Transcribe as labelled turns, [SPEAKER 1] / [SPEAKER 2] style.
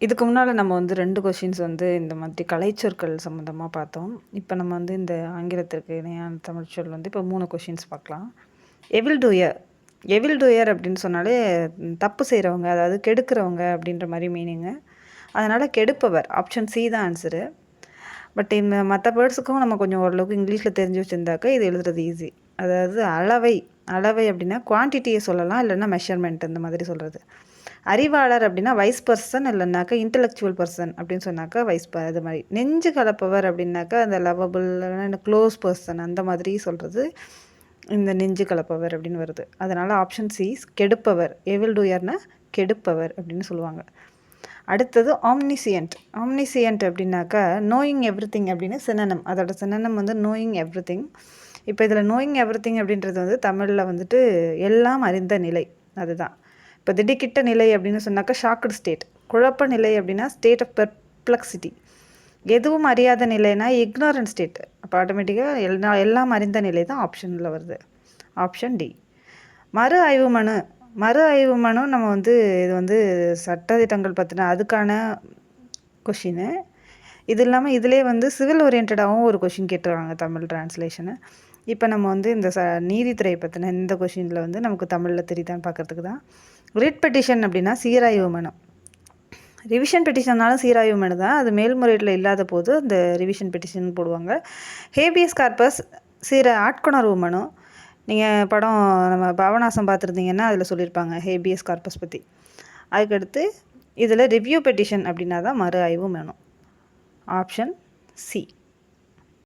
[SPEAKER 1] இதுக்கு முன்னால் நம்ம வந்து 2 கொஷின்ஸ் வந்து இந்த மாதிரி கலைச்சொற்கள் சம்மந்தமா பார்த்தோம். இப்போ நம்ம வந்து இந்த ஆங்கிலத்திற்கு இணையான தமிழ் சொல் வந்து இப்போ 3 கொஷின்ஸ் பார்க்கலாம். எவில் டூயர் எவில் டூயர் அப்படின்னு சொன்னாலே தப்பு செய்கிறவங்க, அதாவது கெடுக்கிறவங்க அப்படின்ற மாதிரி மீனிங்கு. அதனால் கெடுப்பவர் ஆப்ஷன் சி தான் ஆன்சரு. பட் இந்த மற்ற வேர்ட்ஸுக்கும் நம்ம கொஞ்சம் ஓரளவுக்கு இங்கிலீஷில் தெரிஞ்சு வச்சுருந்தாக்கா இது எழுதுறது ஈஸி. அதாவது அளவை அளவை அப்படின்னா குவான்டிட்டியை சொல்லலாம், இல்லைன்னா மெஷர்மெண்ட் இந்த மாதிரி சொல்கிறது. அறிவாளர் அப்படின்னா வைஸ் பர்சன், இல்லைனாக்கா இன்டலெக்சுவல் பர்சன் அப்படின்னு சொன்னாக்கா இது மாதிரி. நெஞ்சு கலப்பவர் அப்படின்னாக்கா அந்த லவபிள் க்ளோஸ் பர்சன் அந்த மாதிரி சொல்கிறது இந்த நெஞ்சு கலப்பவர் அப்படின்னு வருது. அதனால் ஆப்ஷன் சி கெடுப்பவர். எவில் டூயர்னா கெடுப்பவர் அப்படின்னு சொல்லுவாங்க. அடுத்தது ஆம்னிசியன்ட். ஆம்னிசியன்ட் அப்படின்னாக்கா நோயிங் எவ்ரி திங் அப்படின்னு சினனம். அதோட சினனம் வந்து நோயிங் எவ்ரி திங். இப்போ இதில் நோயிங் எவ்ரி திங் அப்படின்றது வந்து தமிழில் வந்துட்டு எல்லாம் அறிந்த நிலை, அதுதான். இப்போ திடுக்கிட்ட நிலை அப்படின்னு சொன்னாக்கா ஷாக்டு ஸ்டேட். குழப்ப நிலை அப்படின்னா ஸ்டேட் ஆஃப் பெர்ப்ளெக்சிட்டி. எதுவும் அறியாத நிலைனா இக்னோரன்ட் ஸ்டேட். அப்போ ஆட்டோமேட்டிக்காக எல்லாம் அறிந்த நிலை தான் ஆப்ஷனில் வருது. Option D. மறு ஆய்வு மனு நம்ம வந்து இது வந்து சட்டதிட்டங்கள் பற்றின அதுக்கான கொஷினு. இது இல்லாமல் இதிலே வந்து சிவில் ஓரியன்டாகவும் ஒரு கொஷின் கேட்டுருக்காங்க தமிழ் டிரான்ஸ்லேஷனு. இப்போ நம்ம வந்து இந்த நீதித்துறை பற்றின இந்த கொஷினில் வந்து நமக்கு தமிழில் தெரியுதான்னு பார்க்குறதுக்கு தான். ரிட் பெட்டிஷன் அப்படின்னா சீராய்வு மனு. ரிவிஷன் பெட்டிஷன்னாலும் சீராய்வு மனு தான். அது மேல்முறையீட்டில் இல்லாத போது அந்த ரிவிஷன் பெட்டிஷன் போடுவாங்க. ஹேபியஸ் கார்பஸ் ஆட்கொணர்வு மனு. நீங்கள் படம் நம்ம பாபநாசம் பார்த்துருந்தீங்கன்னா அதில் சொல்லியிருப்பாங்க ஹேபியஸ் கார்பஸ் பற்றி. அதுக்கடுத்து இதில் ரிவ்யூ பெட்டிஷன் அப்படின்னா தான் மறு ஆய்வு மனு. Option C.